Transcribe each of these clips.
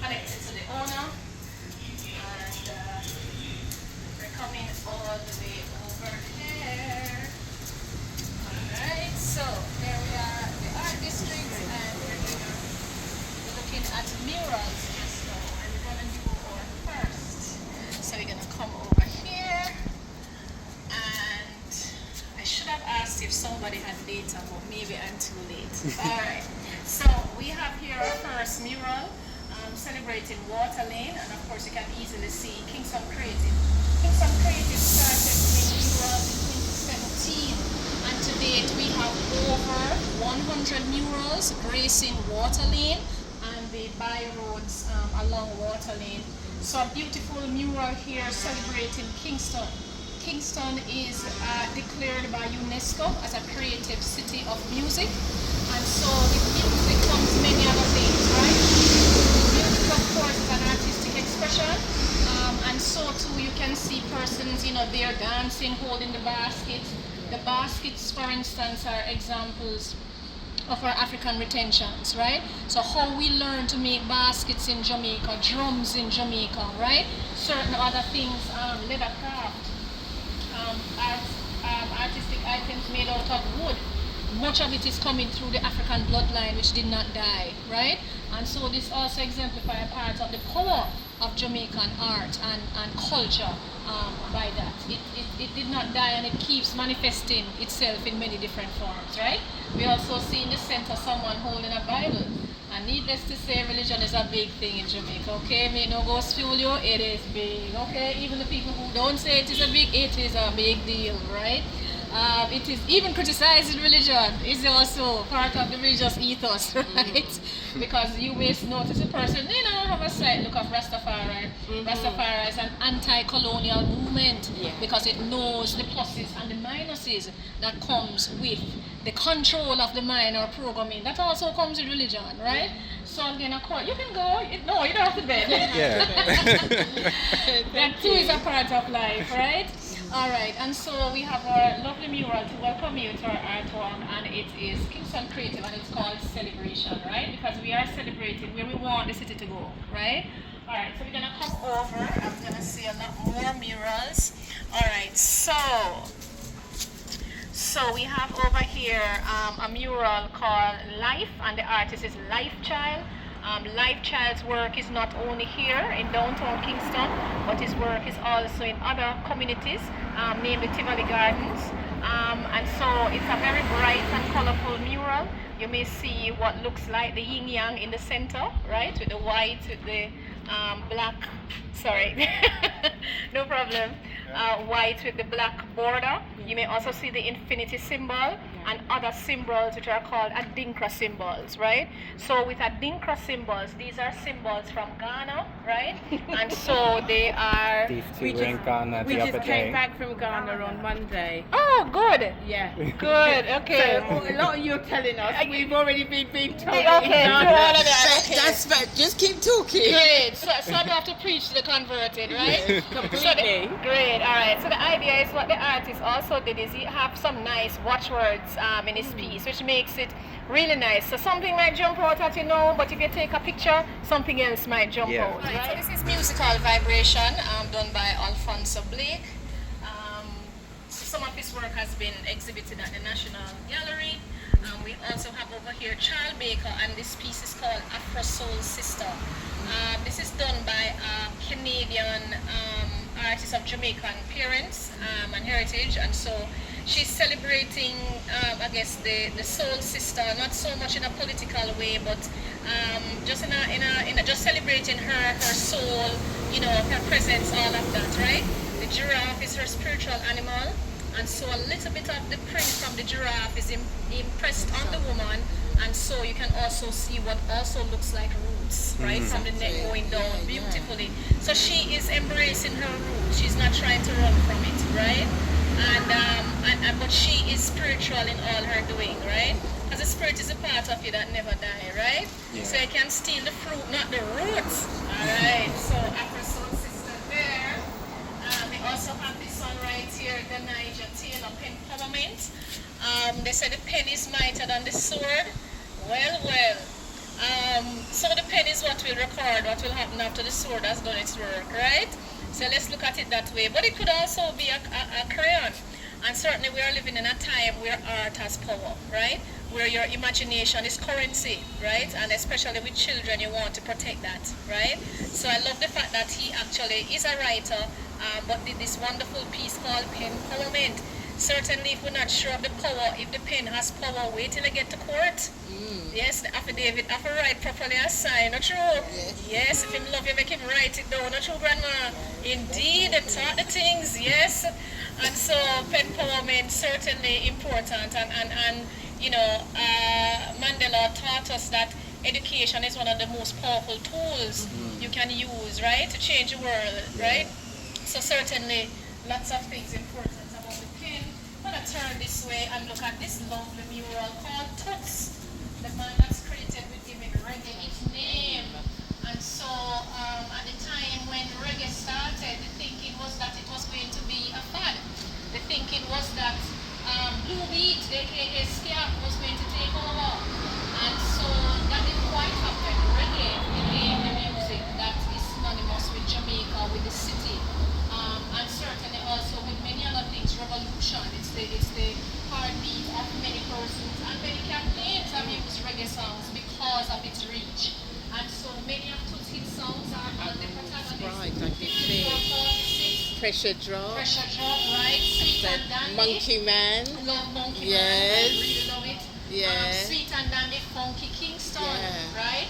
connected to the owner. And we're coming all the way over here. Alright, so here we are at the art district, and we're looking at murals here. So we're going to do our first. So we're going to come over here, and I should have asked if somebody had data, but maybe I'm too late. Alright, so we have here our first mural celebrating Water Lane, and of course you can easily see Kingston Creative. Kingston Creative started doing murals in 2017, and to date we have over 100 murals gracing Water Lane and the by roads along Water Lane. So a beautiful mural here celebrating Kingston. Kingston is declared by UNESCO as a creative city of music, and so with music comes many other things, right? Music, of course, is an artistic expression, and so too you can see persons, they're dancing, holding the baskets. The baskets, for instance, are examples of our African retentions, right? So how we learn to make baskets in Jamaica, drums in Jamaica, right? Certain other things, leather craft, artistic items made out of wood. Much of it is coming through the African bloodline, which did not die, right? And so this also exemplifies part of the power of Jamaican art and culture by that. It did not die, and it keeps manifesting itself in many different forms, right? We also see in the center someone holding a Bible. And needless to say, religion is a big thing in Jamaica, okay? May no go fool you, it is big, okay? Even the people who don't say it is a big deal, right? It is even criticizing religion is also part of the religious ethos, right? Because you may notice a person, have a slight look of Rastafari. Rastafari is an anti-colonial movement because it knows the pluses and the minuses that comes with the control of the mind or programming. That also comes with religion, right? So again, you can go. No, you don't have to bed. Yeah. That too is a part of life, right? All right, and so we have our lovely mural to welcome you to our artwork, and it is Kingston Creative, and it's called Celebration, right? Because we are celebrating where we want the city to go, right? All right, so we're gonna come over. I'm gonna see a lot more murals. All right, so we have over here a mural called Life, and the artist is Life Child. Life Child's work is not only here in downtown Kingston, but his work is also in other communities, namely Tivoli Gardens. And so it's a very bright and colorful mural. You may see what looks like the yin yang in the center, right? With the white, with the black, sorry, no problem. White with the black border. You may also see the infinity symbol and other symbols which are called Adinkra symbols, right? So with Adinkra symbols, these are symbols from Ghana, right? And so they are... We just came back from Ghana on Monday. Oh, good. Yeah. Good, okay. So a lot of you are telling us, we've already been told. Okay, okay. That's just keep talking. Great. So I don't have to preach to the converted, right? Completely. Great, all right. So the idea is what the artist also did is he have some nice watchwords in his piece, which makes it really nice. So something might jump out at you now, but if you take a picture, something else might jump out. Right. So this is Musical Vibration, done by Alfonso Blake. Some of his work has been exhibited at the National Gallery. We also have over here Charles Baker, and this piece is called Afro Soul Sister. This is done by a Canadian artist of Jamaican parents and heritage, and so she's celebrating, I guess, the soul sister, not so much in a political way, but just just celebrating her soul, her presence, all of that, right? The giraffe is her spiritual animal, and so a little bit of the print from the giraffe is impressed on the woman, and so you can also see what also looks like roots, right, from the neck going down beautifully. So she is embracing her roots. She's not trying to run from it, right? And but she is spiritual in all her doing, right? Because the spirit is a part of you that never die, right? Yeah. So you can steal the fruit, not the roots. All right. So Afro Soul Sister there. We also have this one right here, the Niger Tail of Empowerment. They say the pen is mightier than the sword. Well. So the pen is what will record what will happen after the sword has done its work, right? So let's look at it that way. But it could also be a crayon. And certainly we are living in a time where art has power, right? Where your imagination is currency, right? And especially with children, you want to protect that, right? So I love the fact that he actually is a writer, but did this wonderful piece called Pen Empowerment. Certainly, if we're not sure of the power, if the pen has power, wait till I get to court. Yes, the affidavit have to write properly and sign, not true? Yes, if him love you, make him write it down, not true, Grandma? Indeed, and taught the things, yes. And so, pen empowerment certainly important, and you know, Mandela taught us that education is one of the most powerful tools you can use, right, to change the world, right? So certainly, lots of things important about the pen. I'm gonna turn this way and look at this lovely mural called Toots. The man that's created with giving reggae its name. And so at the time when reggae started, the thinking was that it was going to be a fad. The thinking was that blue beat, aka ska, was going to take over. And so that didn't quite happen. Reggae became the music that is synonymous with Jamaica, with the city. And certainly also with many other things, revolution. It's the heartbeat of many persons, and many campaigns have used reggae songs because of its reach. And so many of Toots' hit songs are the protagonists. Right, I can see. Pressure Drop. Pressure Drop, right? Sweet and Dandy. Monkey Man. Love Monkey Yes. Man. I really love it. Yeah. Sweet and Dandy, Funky Kingston, Yeah. right?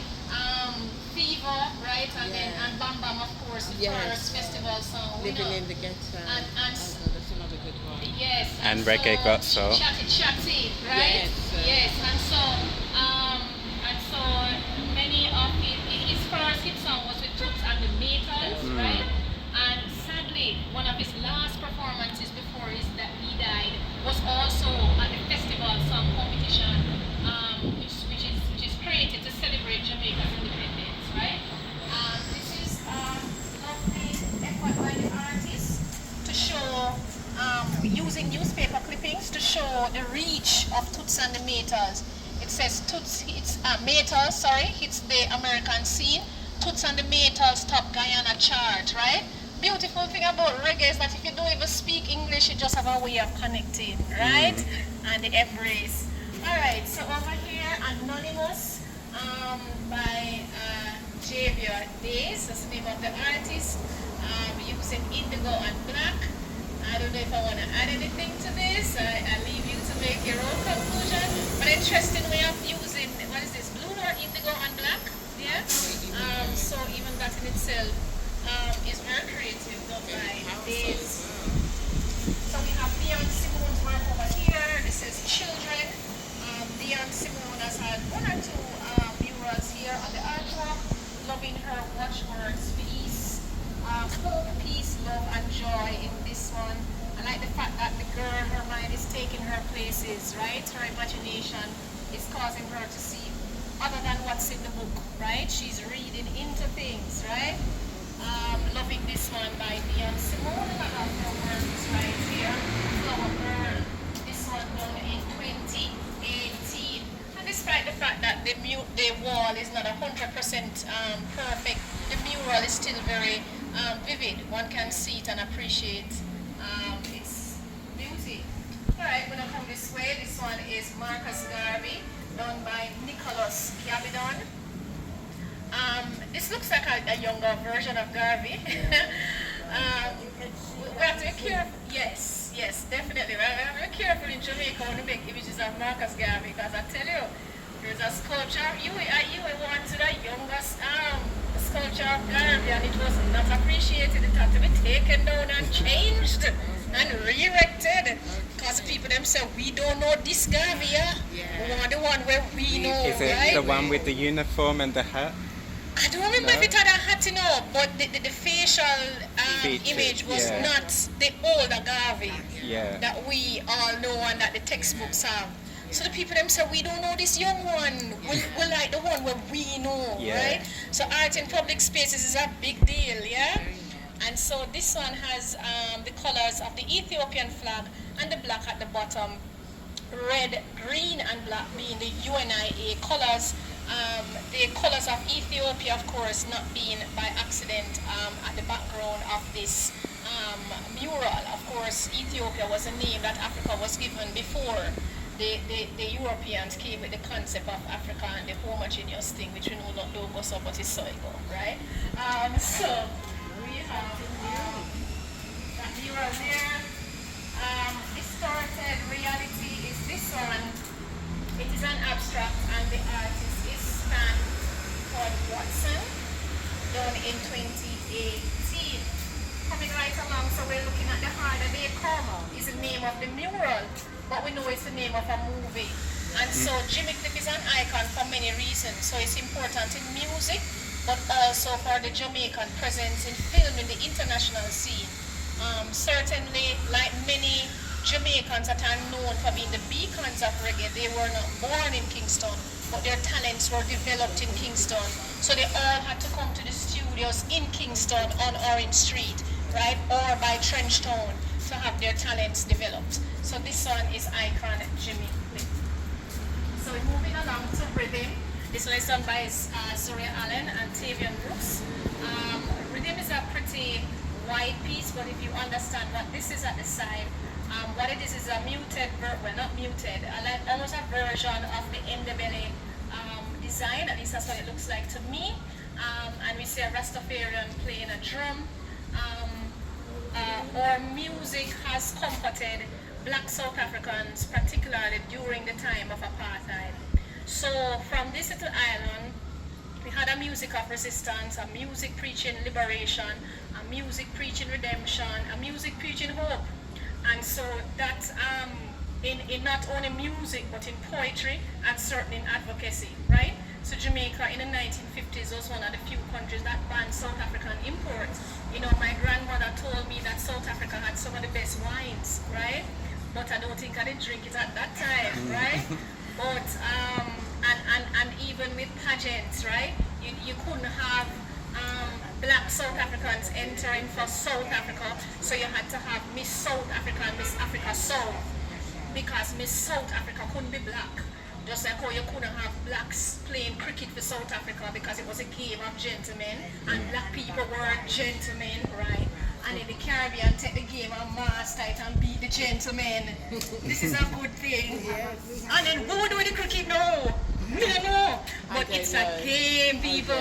Fever, right? And then and Bam Bam, of course, the first festival song. Living in the Ghetto. And that's another good one. yes. And Reggae Got So. Chatty, right? Yes. And so many of his first hit song was with Toots and the Maytals, right? And sadly, one of his last performances before he died was also at the festival song competition, which is created to celebrate Jamaica's independence, right? This is lovely effort by the artist to show using newspaper clippings to show the reach of Toots and the Maytals. It says Toots hits Maytals, hits the American scene. Toots and the Maytals top Guyana chart, right? Beautiful thing about reggae is that if you don't even speak English, you just have a way of connecting, right? And the embrace. Alright, so over here, Anonymous by Javier Days, that's the name of the artist, using indigo and black. I don't know if I want to add anything to this. I leave you to make your own conclusion. But interesting way of using, what is this, blue or indigo and black? Yeah? So even that in itself is very creative, done by Days. So we have Dion Simone's work over here. This is Children. Dion Simone has had one or two murals here on the artwork. Loving her watchwords, peace, hope, peace, love, and joy in this one. I like the fact that the girl, her mind is taking her places, right? Her imagination is causing her to see other than what's in the book, right? She's reading into things, right? Loving this one by Dion Simone. I have her works right here. Flower Girl. This one done in 2018. And despite the fact that the wall is not 100% perfect, the mural is still very vivid. One can see it and appreciate its beauty. Alright, we're going to come this way. This one is Marcus Garvey, done by Nicholas Gabidon. This looks like a younger version of Garvey. We have to be careful. Yes, definitely. We have to be careful in Jamaica when we make images of Marcus Garvey, because I tell you, there's a sculpture. You went to the youngest sculpture of Garvey, and it was not appreciated. It had to be taken down and changed and re-erected. Because people them say, we don't know this Garvey, yeah? We want the one where we know, Is it right? the one with the uniform and the hat? I don't remember if it had a hat, but the facial image was not the older Garvey that we all know and that the textbooks have. So the people them say, we don't know this young one. We like the one where we know, right? So art in public spaces is a big deal, yeah? And so this one has the colors of the Ethiopian flag and the black at the bottom. Red, green, and black being the UNIA colors, The colors of Ethiopia, of course, not being by accident at the background of this mural. Of course, Ethiopia was a name that Africa was given before the Europeans came with the concept of Africa and the homogeneous thing, which we know not don't go so, but it's soil, right? So we have that mural there. Distorted reality is this one. It is an abstract, and the artist is Stan Todd Watson, done in 2018. Coming right along, so we're looking at the Harder They Come is the name of the mural, but we know it's the name of a movie. And so Jimmy Cliff is an icon for many reasons. So it's important in music, but also for the Jamaican presence in film in the international scene. Certainly, like many Jamaicans that are known for being the beacons of reggae, they were not born in Kingston, but their talents were developed in Kingston. So they all had to come to the studios in Kingston on Orange Street, right, or by Trenchtown to have their talents developed. So this one is icon Jimmy Cliff. So we're moving along to Rhythm. This one is done by Surya Allen and Tavian Brooks. Rhythm is a pretty wide piece, but if you understand what this is at the side, what it is a muted, well not muted, almost a version of the Ndebele design. At least that's what it looks like to me. And we see a Rastafarian playing a drum. Our music has comforted Black South Africans, particularly during the time of apartheid. So from this little island, we had a music of resistance, a music preaching liberation, a music preaching redemption, a music preaching hope. And so that in not only music, but in poetry and certainly in advocacy, right? So Jamaica in the 1950s was one of the few countries that banned South African imports. You know, my grandmother told me that South Africa had some of the best wines, right? But I don't think I did drink it at that time, right? But, and even with pageants, right? You couldn't have Black South Africans entering for South Africa, so you had to have Miss South Africa and Miss Africa South, because Miss South Africa couldn't be black. Just like how you couldn't have blacks playing cricket for South Africa because it was a game of gentlemen, and black people were gentlemen, right? And in the Caribbean, take the game and master it and beat the gentlemen. This is a good thing. And then who do the cricket now? We don't know. But it's a game, people.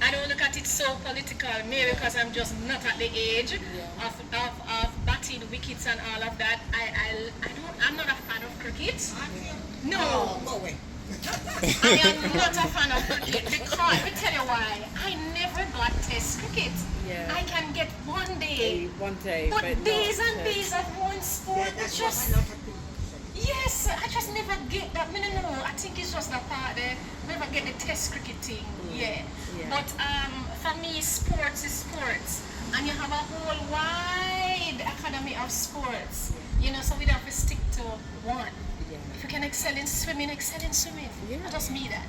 I don't look at it so political, maybe because I'm just not at the age of batting wickets and all of that. I'm not a fan of cricket. No. Go away. I am not a fan of cricket because, let me tell you why. I never got test cricket. Yeah. I can get one day. One day, But but days not and days of one sport, That's just... what I love for people. Yes, I just never get that. No. I think it's just that part there. Never get the test cricket thing. Yeah. But for me, sports is sports, and you have a whole wide academy of sports. You know, so we don't have to stick to one. If you can excel in swimming, excel in swimming. Yeah. Just me that.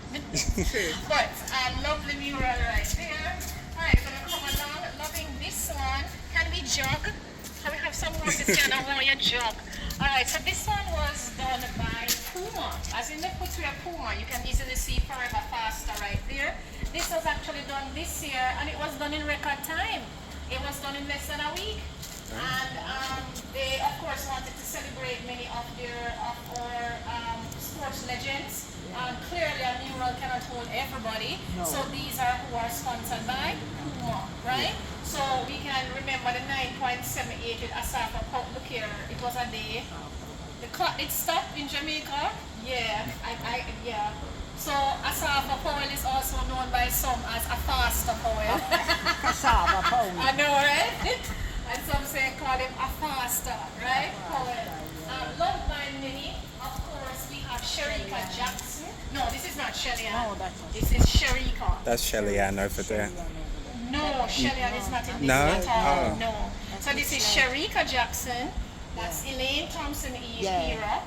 True. But lovely mural right there. Alright, gonna come along. Loving this one. Can we jog? Can we have some more to say? I want your jog. Alright, so this one was done by Puma. As in the footwear Puma, you can easily see Forever Faster right there. This was actually done this year, and it was done in record time. It was done in less than a week. And they, of course, wanted to celebrate many of our sports legends. Clearly, a mural cannot hold everybody. No. So these are who are sponsored by Puma, right? So we can remember the 9.78 with Asafa Pop. Look here, it was a day. The clock did stop in Jamaica. Yeah, yeah. So Asafa Powell is also known by some as a faster Powell. Cassava, pony. I know, right? And some say call him a faster, right? Powell. Loved by many. Of course, we have Sherika Jackson. No, this is not Shelly Ann. No, that's not. This is Sherika. That's Shelly Ann over there. No, Shelly Ann is not in this No? at all. Oh. No. So this is Sherika Jackson. That's Elaine Thompson Era.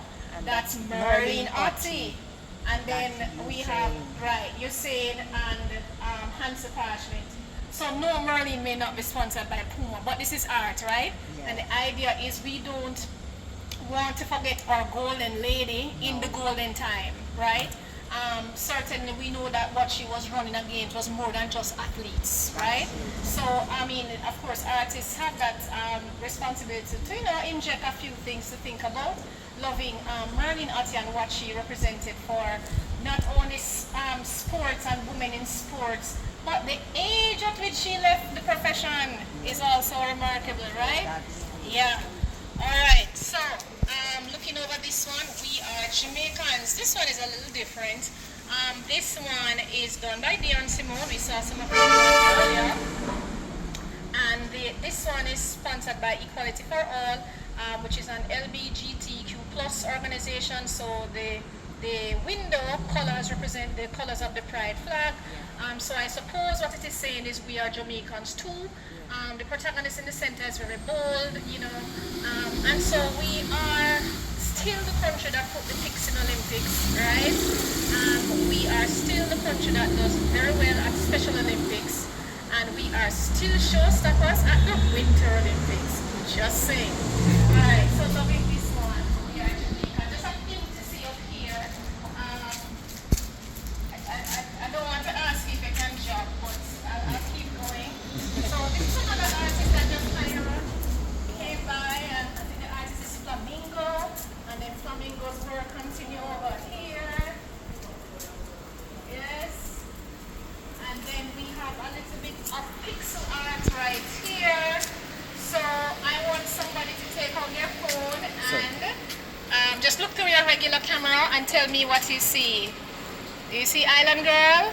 That's Maureen Otti. And then we have, right, Usain and Hansa Parchment. So no, Merlin may not be sponsored by Puma, but this is art, right? Yeah. And the idea is we don't want to forget our golden lady in the golden time, right? certainly we know that what she was running against was more than just athletes, right? So, I mean, of course, artists have that responsibility to, inject a few things to think about. Loving Marlene Otti and what she represented for not only sports and women in sports, but the age at which she left the profession is also remarkable, right? Yeah. All right. So, looking over this one, we are Jamaicans. This one is a little different. This one is done by Dion Simone. We saw some of it earlier. And this one is sponsored by Equality for All, which is an LGBTQ plus organization. So the window colors represent the colors of the pride flag. So I suppose what it is saying is we are Jamaicans too. The protagonist in the center is very bold, and so we are still the country that put the pics in Olympics, right? We are still the country that does very well at Special Olympics, and we are still showstoppers at the Winter Olympics. Just saying. Alright, so loving this one. We are Jamaica. Just a thing to see up here. I don't want to ask if I can jump, but I'll keep going. So this is another artist that just kind of came by, and I think the artist is Flamingo, and then Flamingo's work continue over here. Yes. And then we have a little bit of pixel art right here. So I want somebody to take out their phone and just look through your regular camera and tell me what you see. Do you see Island Girl?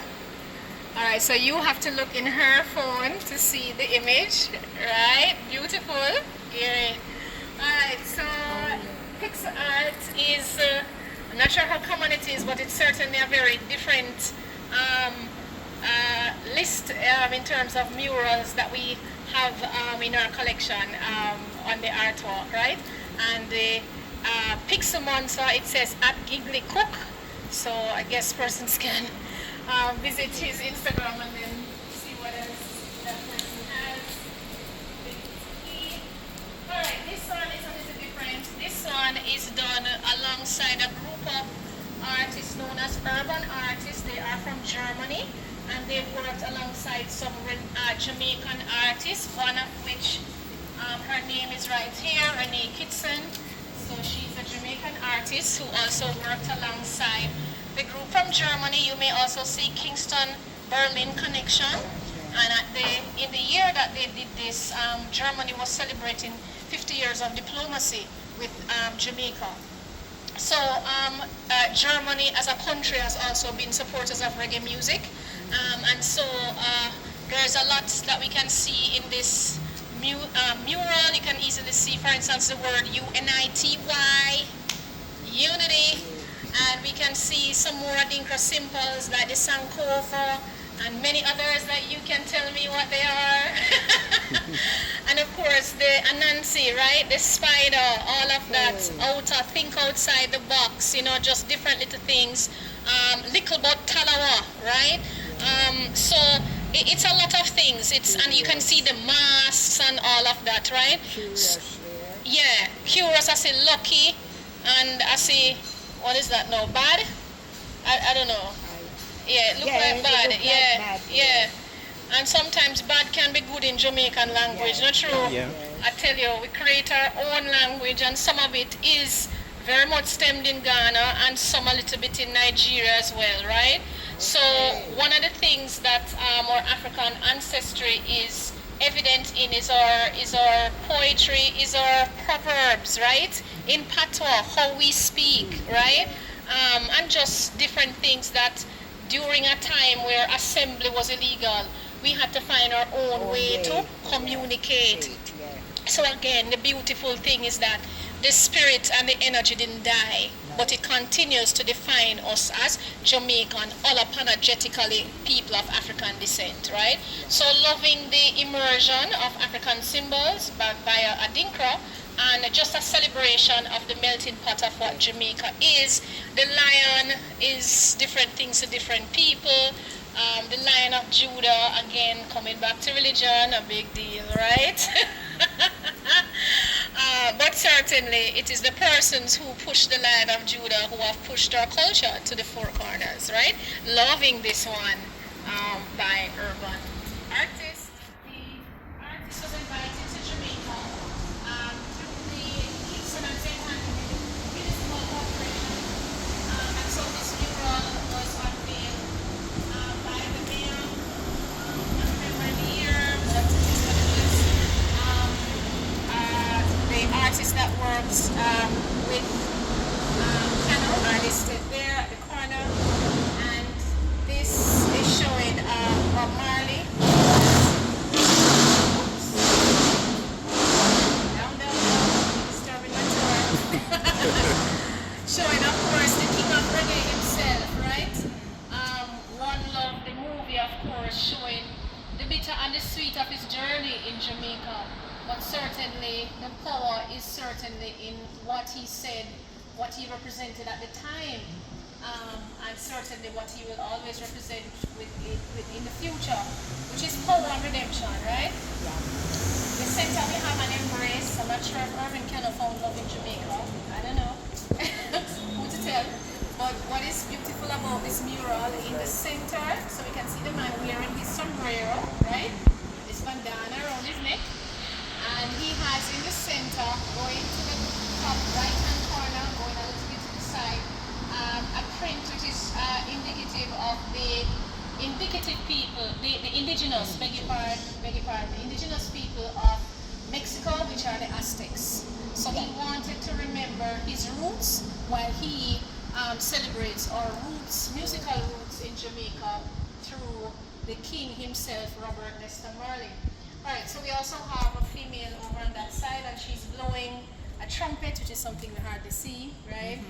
Alright, so you have to look in her phone to see the image. Right? Beautiful. Great. Alright, so pixel art is, I'm not sure how common it is, but it's certainly a very different list in terms of murals that we have in our collection on the artwork, right? And the Pixel Monster, it says at Giggly Cook, so I guess persons can visit his Instagram and then see what else that person has. Alright, this one is a little different. This one is done alongside a group of artists known as urban artists. They are from Germany, and they've worked alongside some Jamaican artists, one of which her name is right here, Renee Kingston. So she's a Jamaican artist who also worked alongside the group from Germany. You may also see Kingston Berlin connection. And in the year that they did this, Germany was celebrating 50 years of diplomacy with Jamaica. So Germany as a country has also been supporters of reggae music. And so there's a lot that we can see in this mural. You can easily see, for instance, the word UNITY, unity. And we can see some more Adinkra symbols like the Sankofa and many others that you can tell me what they are. And of course the Anansi, right? The spider, all of that. Think outside the box, just different little things. Little but Talawa, right? So it's a lot of things. And you can see the masks and all of that, right? Yeah, curious, I say lucky, and I say, what is that now? Bad? I don't know. Yeah, look like bad. Yeah. And sometimes bad can be good in Jamaican language, not true? Yeah. I tell you, we create our own language, and some of it is very much stemmed in Ghana and some a little bit in Nigeria as well, right? So one of the things that our African ancestry is evident in is our poetry, is our proverbs, right? In patois, how we speak, right? And just different things that during a time where assembly was illegal, we had to find our own way to communicate. So again, the beautiful thing is that the spirit and the energy didn't die, but it continues to define us as Jamaican, unapologetically people of African descent, right? So loving the immersion of African symbols by Adinkra, and just a celebration of the melting pot of what Jamaica is. The lion is different things to different people. The Lion of Judah, again, coming back to religion, a big deal, right? But but certainly it is the persons who push the land of Judah who have pushed our culture to the four corners, right? Loving this one by urban artists. The artist was invited to Jamaica through the Kingston Municipal Corporation. And so this mural was unveiled by the mayor. I don't remember the year, but it is what it is. The artist that works with Kano are listed there at the corner. And this is showing Bob Marley. Oops. Down, disturbing my tour. Showing, of course, the king of reggae himself, right? One Love, the movie, of course, showing the bitter and the sweet of his journey in Jamaica. But certainly, the power is certainly in what he said, what he represented at the time, and certainly what he will always represent in the future, which is power and redemption, right? The center we have an embrace. I'm not sure if Irvin Kennel found love in Jamaica. I don't know. Who to tell? But what is beautiful about this mural in the center, so we can see the man wearing his sombrero, right? This bandana around his neck. And he has in the center, going to the top right hand corner, going a little bit to the side, a print which is indicative of the people, the indigenous, beg your pardon, the indigenous people of Mexico, which are the Aztecs. So he wanted to remember his roots while he celebrates our roots, musical roots in Jamaica through the king himself, Robert Nesta Marley. Alright, so we also have a female over on that side, and she's blowing a trumpet, which is something we hardly see, right?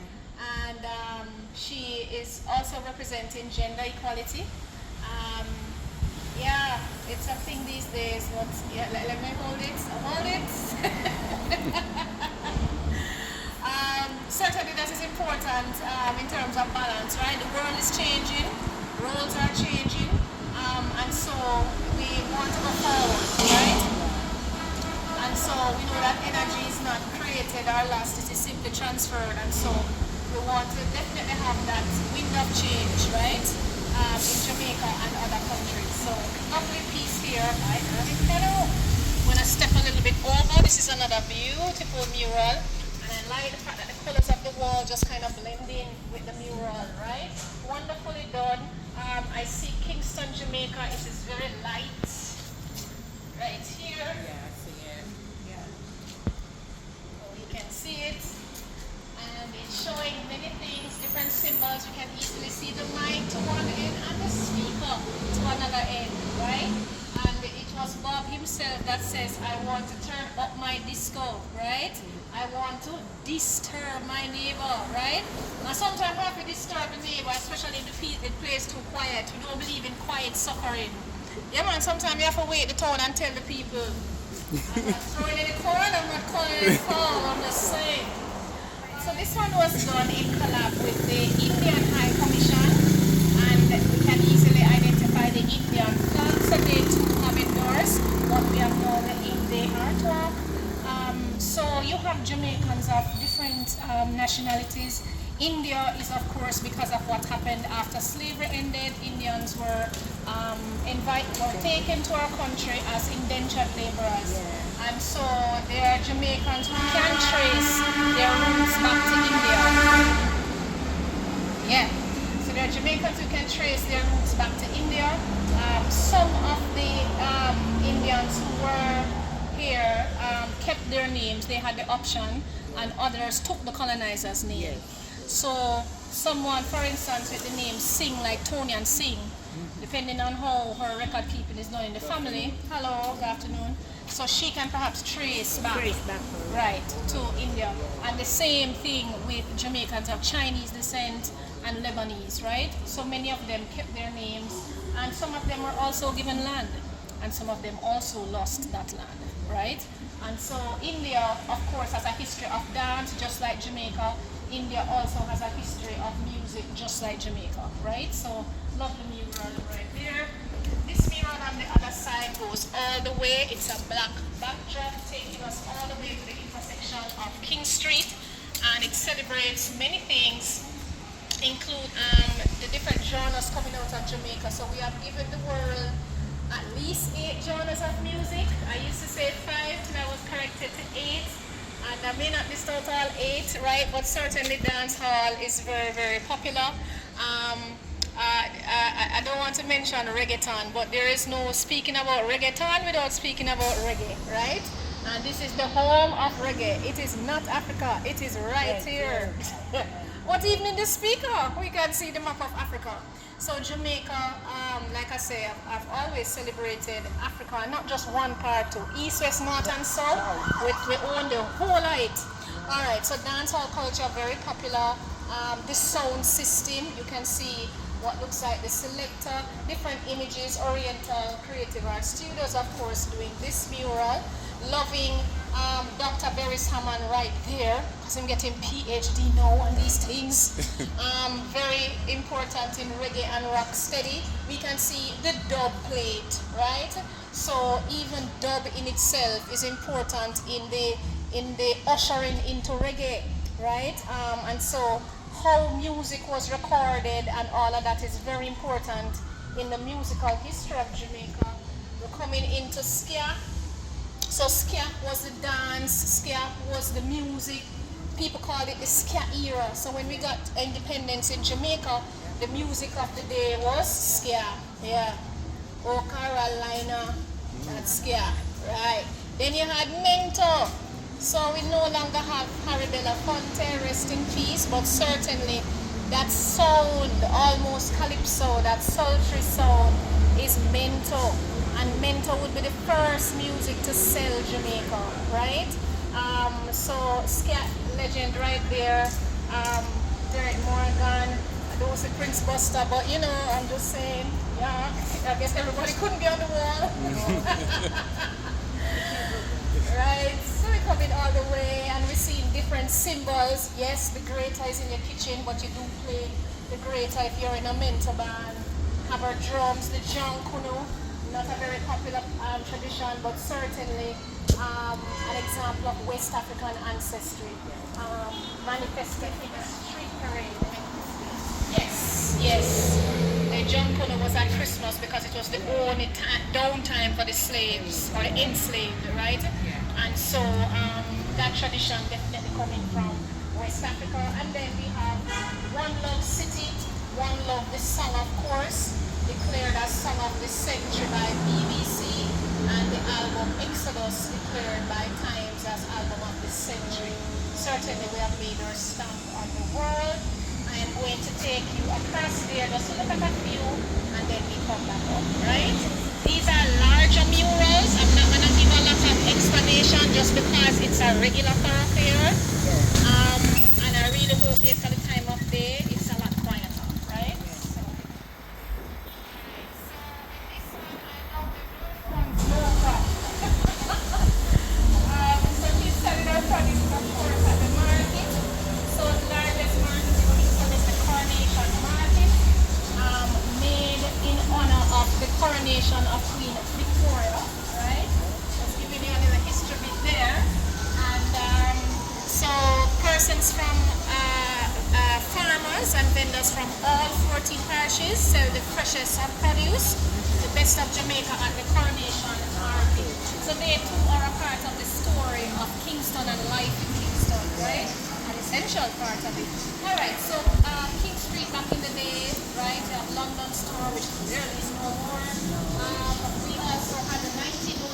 And she is also representing gender equality. Yeah, it's a thing these days, but yeah, let me hold it. Hold it. Certainly that is important in terms of balance, right? The world is changing, roles are changing, and so we want to go forward, right? And so we know that energy is not created or lost, it is simply transferred, and so we want to definitely have that wind of change, right? In Jamaica and other countries. So lovely piece here by Irvin Kennel. I'm going to step a little bit over. This is another beautiful mural. And I like the fact that the colors of the wall just kind of blend in with the mural, right? Wonderfully done. I see Kingston, Jamaica. It is very light. Right here. Yeah, I see it. Yeah. You can see it. And it's showing many things, different symbols. You can easily see the mic to one end and the speaker to another end, right? And it was Bob himself that says, I want to turn up my disco, right? I want to disturb my neighbor, right? Now sometimes we have to disturb the neighbor, especially if the place too quiet. We don't believe in quiet suffering. Yeah man, sometimes you have to wait the tone and tell the people, I'm not throwing any corn, I'm not calling any foul, I'm just saying. So this one was done in collab with the Indian High Commission, and we can easily identify the Indian flag. So they too have endorsed what we have known in the artwork. So you have Jamaicans of different nationalities. India is, of course, because of what happened after slavery ended. Indians were taken to our country as indentured laborers. Yeah. And so there are Jamaicans who can trace their roots back to India. Yeah. So there are Jamaicans who can trace their roots back to India. Some of the Indians who were here kept their names. They had the option, and others took the colonizer's name. Yes. So someone, for instance, with the name Singh, like Tony and Singh, depending on how her record keeping is done in the family, hello, good afternoon, so she can perhaps trace back right to India. And the same thing with Jamaicans of Chinese descent and Lebanese, right? So many of them kept their names, and some of them were also given land, and some of them also lost that land, right? And so India, of course, has a history of dance, just like Jamaica. India also has a history of music, just like Jamaica, right? So, love the mural right there. This mural on the other side goes all the way. It's a black backdrop taking us all the way to the intersection incarnation of King Street, and it celebrates many things, include the different genres coming out of Jamaica. So we have given the world at least 8 genres of music. I used to say 5, and I was corrected to 8. And I may not list out all 8, right? But certainly dance hall is very, very popular. I don't want to mention reggaeton, but there is no speaking about reggaeton without speaking about reggae, right? And this is the home of reggae. It is not Africa. It is right here. But even in the speaker, we can see the map of Africa. So Jamaica, like I say, I've always celebrated Africa, not just one part, to east, west, north, and south. We own the whole of it. All right, so dancehall culture, very popular. The sound system, you can see what looks like the selector, different images, Oriental Creative Art Studios, of course, doing this mural. Loving Dr. Beres Hammond right there, because I'm getting PhD now on these things. Very important in reggae and rock steady. We can see the dub plate, right? So even dub in itself is important in the ushering into reggae, right? And so how music was recorded and all of that is very important in the musical history of Jamaica. We're coming into ska. So ska was the dance, ska was the music. People called it the ska era. So when we got independence in Jamaica, the music of the day was ska. Yeah. Oh, Carolina, that's ska, right? Then you had Mento. So we no longer have Harry Belafonte, rest in peace, but certainly that sound, almost calypso, that sultry sound is Mento. And Mento would be the first music to sell Jamaica, right? So ska legend right there, Derek Morgan, I don't say Prince Buster, but you know, I'm just saying, yeah, I guess everybody couldn't be on the wall. Right, so we're coming all the way and we're seeing different symbols. Yes, the grater is in your kitchen, but you do play the grater if you're in a Mento band. Have our drums, the Jankuno, not a very popular tradition, but certainly an example of West African ancestry, manifested in a street parade. Yes, yes. The Jankuno was at Christmas because it was the only downtime for the slaves or the enslaved, right? And so that tradition definitely coming from West Africa. And then we have One Love City, One Love the song, of course, declared as Song of the Century by BBC, and the album Exodus declared by Times as Album of the Century. Certainly we have made our stamp on the world. I am going to take you across there just to look at a few, and then we come back up, right? These are larger murals. I'm not going to give a lot of explanation just because it's a regular thoroughfare. And I really hope based on the time of day, it's a lot quieter, right? So, this one I love the blue from so he's selling our products, of course, at the market. So the largest market in Kingston is the Coronation Market, made in honor of the coronation of Queen Victoria, right? Just giving you a little history bit there. And so persons from farmers and vendors from all 14 parishes sell the freshest of produce, the best of Jamaica at the Coronation Market. So they too are a part of the story of Kingston and life in Kingston, right? An essential part of it. Alright, so King Street back in the day, right? We have London Store, which clearly is no more. We also had the 1907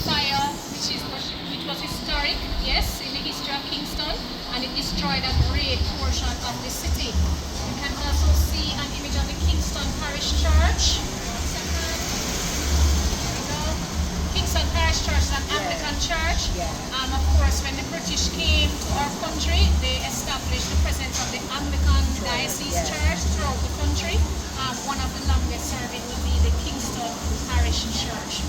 fire, which was historic, yes, in the history of Kingston, and it destroyed a great portion of the city. You can also see an image of the Kingston Parish Church. Kingston Parish Church is an Anglican church. Of course, when the British came to our country, they established the presence of the Anglican Diocese Church throughout the country. One of the longest serving will be the Kingston Parish Church.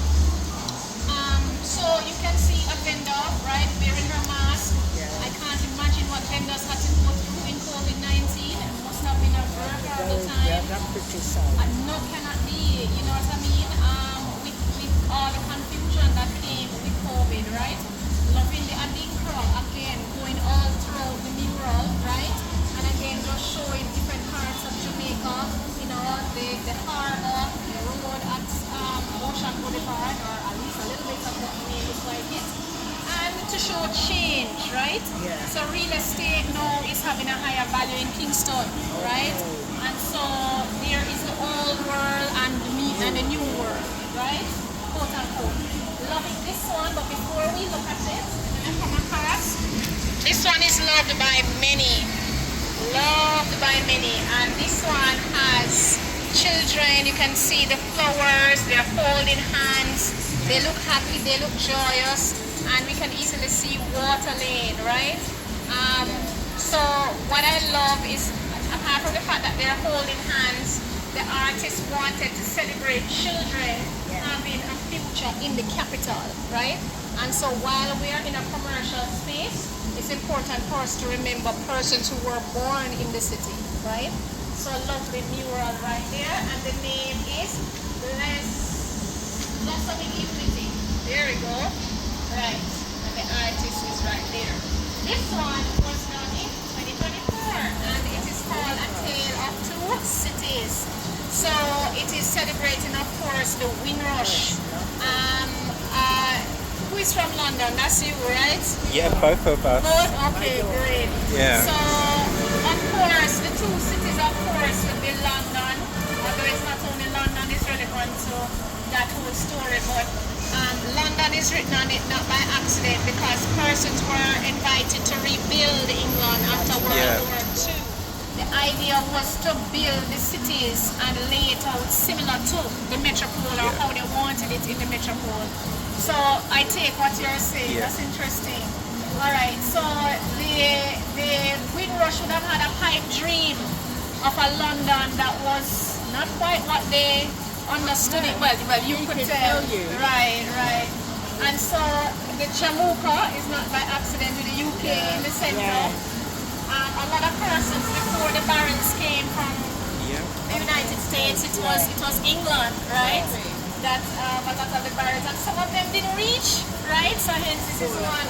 So you can see a vendor, right, wearing her mask. I can't imagine what vendors had to go through in COVID-19. It must have been a very horrible time. No, cannot be, you know what I mean? With all the confusion that came with COVID, right? Loving the to show change, right? Yeah. So real estate now is having a higher value in Kingston, right? And so there is the old world and the new world, right? Quote unquote. Loving this one, but before we look at it, I'm gonna come across. This one is loved by many. Loved by many. And this one has children. You can see the flowers, they're holding hands. They look happy, they look joyous, and we can easily see water lane, right? So what I love is, apart from the fact that they're holding hands, the artist wanted to celebrate children having a future in the capital, right? And so while we are in a commercial space, it's important for us to remember persons who were born in the city, right? So lovely mural right there, and the name is Blossoming Unity. There we go. Right, and the artist is right there. This one was done in 2024, and it is called A Tale of Two Cities. So it is celebrating, of course, the Windrush. Who is from London? That's you, right? Yeah, both of us. Both? Okay, great. Yeah. So, of course, the two cities, of course, would be London. Although it's not only London, it's relevant to that whole story, but London is written on it not by accident, because persons were invited to rebuild England after World War II. The idea was to build the cities and lay it out similar to the metropole, or how they wanted it in the metropole. So I take what you're saying. That's interesting. All right. So the Windrush would have had a pipe dream of a London that was not quite what they understood it. Well, you could tell. Right. And so the Jamaica is not by accident with the UK in the center. A lot of persons before the Barons came from the United States, it was England, right? That a lot of the Barons, and some of them didn't reach, right? So hence this is one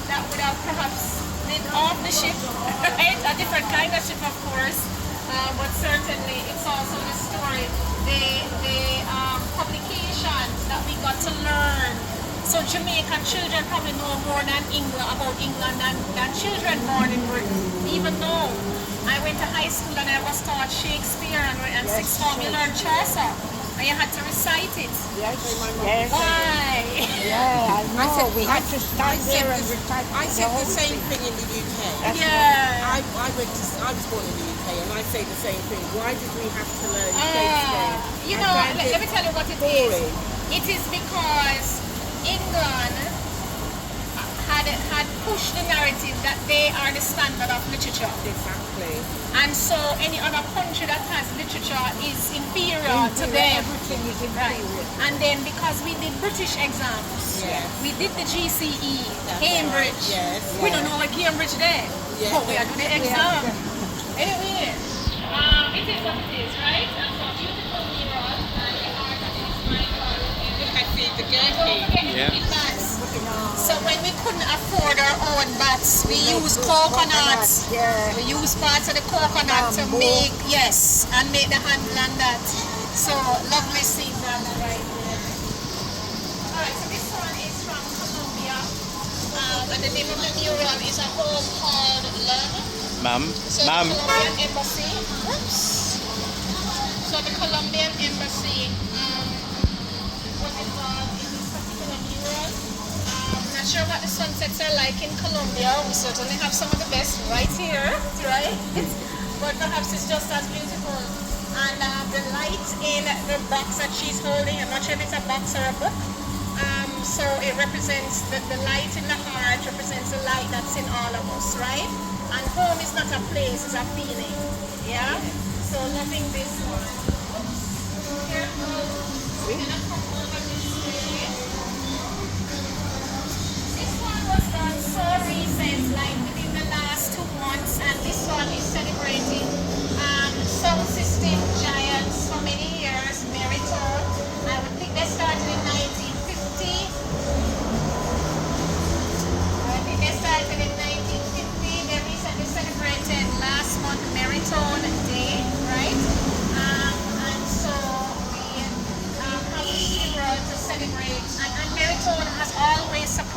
that would have perhaps been off the ship, right? A different kind of ship, of course, but certainly it's also the story, the publications that we got to learn. So Jamaican children probably know more than about England than children born in Britain, even though I went to high school and I was taught Shakespeare and sixth form you learned Chaucer. And you had to recite it. Yes. Why? Yeah, I know. We had to stand there and recite. I said the same thing in the UK. Yeah. I was born in the UK, and I say the same thing. Why did we have to learn Shakespeare? You know, let me tell you what it is. It is because England had pushed the narrative that they are the standard of literature. Exactly. And so any other country that has literature is inferior to them. Everything is inferior. And then because we did British exams, we did the GCE, Cambridge. Yes. We don't know what Cambridge did, but we are doing the exam. Anyway, it is what it is, right? And so beautiful mural, and the art that is Michael. Look, I see the And don't forget the little bats. So when we couldn't afford our own bats, we used coconuts. We used parts of the coconut to make, and make the handle and that. So lovely scene right there. Alright, so this one is from Colombia. And the name of the mural is A Home Called Love. So the Colombian Embassy. Oops. So the Colombian Embassy was involved in this particular mural. Not sure what the sunsets are like in Colombia. We certainly have some of the best right here, right? But perhaps it's just as beautiful. And the light in the box that she's holding, I'm not sure if it's a box or a book. So it represents the light in the heart, represents the light that's in all of us, right? And home is not a place, it's a feeling. Yeah? So loving this one. Oops. Careful. We're gonna come over this way. This one was done so recent, like within the last 2 months, and this one is celebrating sound system giants for many years, Meritor. I would think they started in 1950. I think they started in 1950. They recently celebrated last month Meriton Day, right? And so we have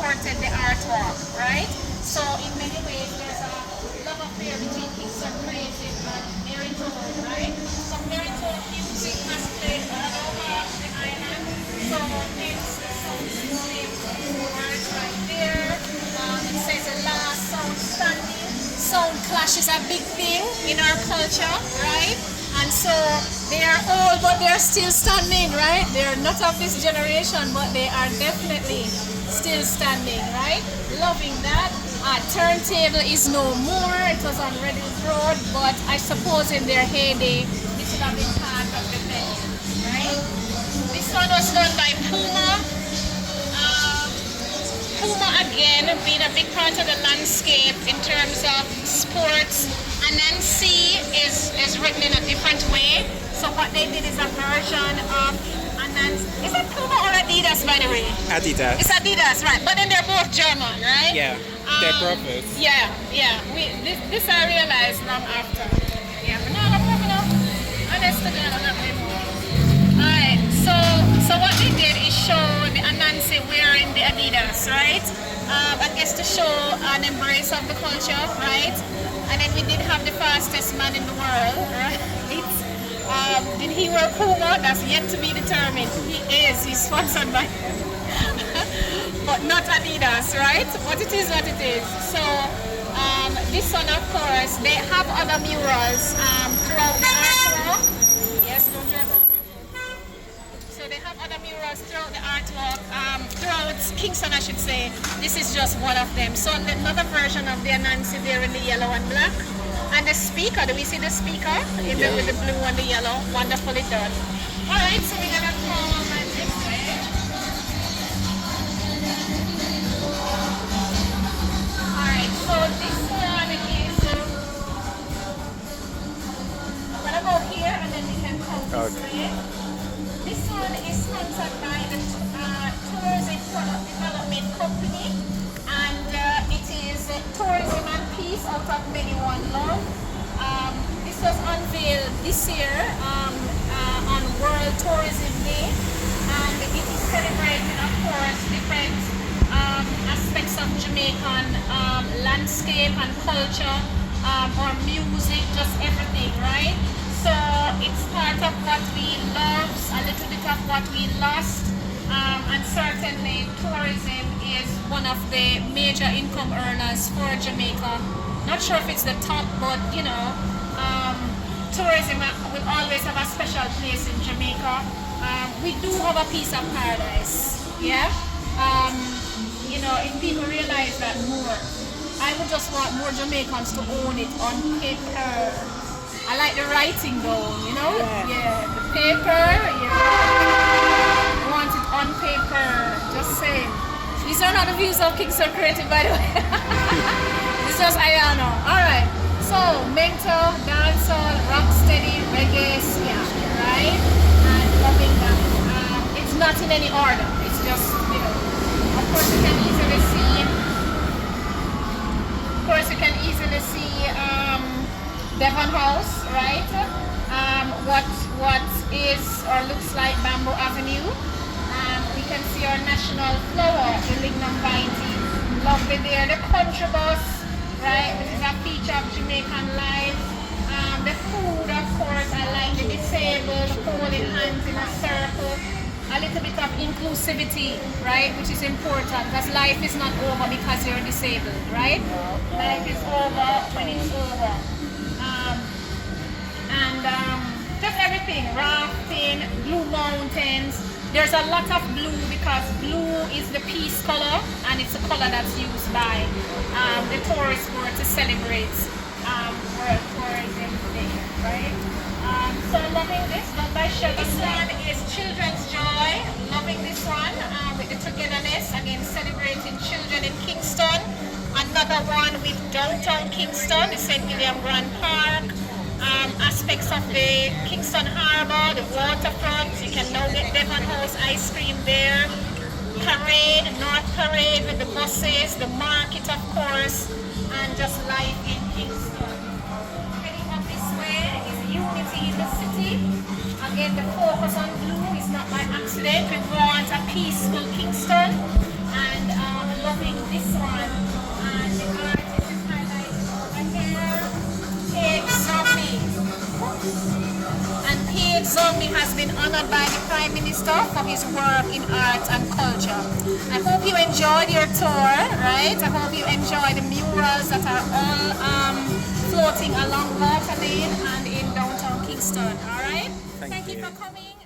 supported the artwork, right? So in many ways, there's a love affair between Kingston Creative and Meriton, right? So Meriton music has played all over the island. So hence the sound system words right there. It says a last sound standing. Sound clash is a big thing in our culture, right? And so they are old, but they are still standing, right? They are not of this generation, but they are definitely still standing, right? Loving that. Turntable is no more. It was on Reddit Road, but I suppose in their heyday, this would have been part of the venue, right? This one was done by Puma. Puma again being a big part of the landscape in terms of sports. Anansi is written in a different way. So what they did is a version of Anansi. Is it Puma or Adidas, by the way? Adidas. It's Adidas, right? But then they're both German, right? Yeah, they're brothers. Yeah. This I realized long after. Yeah, but no, I'm moving on. Honest to God, I'm not moving on. Alright, so what they did is show the Anansi wearing the Adidas, right? I guess to show an embrace of the culture, right? And then we did have the fastest man in the world, right? Did he wear Puma? That's yet to be determined. He is. He's sponsored by but not Adidas, right? But it is what it is. So this one, of course, they have other murals throughout the artwork. Yes, don't drive over. So they have other murals throughout the artwork, throughout Kingston, I should say. This is just one of them. So another version of the Anansi there in the yellow and black. And the speaker, do we see the speaker? With the blue and the yellow. Wonderfully done. Alright, so we're gonna come this way. Alright, so this one is I'm gonna go here and then we can come this way. This one is sponsored by the Tourism Development Company, and it is tourism and peace out of many one love. This was unveiled this year on World Tourism Day, and it is celebrating, of course, different aspects of Jamaican landscape and culture, or music, just everything, right? So it's part of what we love, a little bit of what we lost, and certainly tourism is one of the major income earners for Jamaica. Not sure if it's the top, but you know, tourism will always have a special place in Jamaica. We do have a piece of paradise, yeah? You know, if people realize that more, I would just want more Jamaicans to own it on paper. I like the writing though, you know? Yeah, the paper, I want it on paper, just saying. These are not the views of Kingston Creative, by the way. This was Ayano. Alright, so mental, dancehall, rocksteady, reggae, ska, right? And loving that. It's not in any order, it's just, you know. Of course you can easily see Devon House, right? What is or looks like Bamboo Avenue. We can see our national flower, the Lignum Vitae. Lovely there. The country bus, right? This is a feature of Jamaican life. The food, of course, I like the disabled, holding hands in a circle. A little bit of inclusivity, right? Which is important because life is not over because you're disabled, right? Life is over when it's over. Just everything, rafting, blue mountains. There's a lot of blue because blue is the peace color and it's a color that's used by the tourist board to celebrate World Tourism Day, right? So loving this one by Shirley. This one is Children's Joy. Loving this one with the togetherness, again celebrating children in Kingston. Another one with downtown Kingston, the St. William Grand Park. Aspects of the Kingston Harbour, the waterfront. You can now get Devon House ice cream there. Parade, North Parade with the buses, the market of course, and just life in Kingston. Heading up this way is unity in the city. Again, the focus on blue is not by accident. We want a peaceful Kingston and loving this one. And the artist is highlighted over here. Pig Zombie. And Pig Zombie has been honored by the Prime Minister for his work in art and culture. I hope you enjoyed your tour, right? I hope you enjoyed the murals that are all floating along Water Lane and in downtown Kingston, all right? Thank you for coming.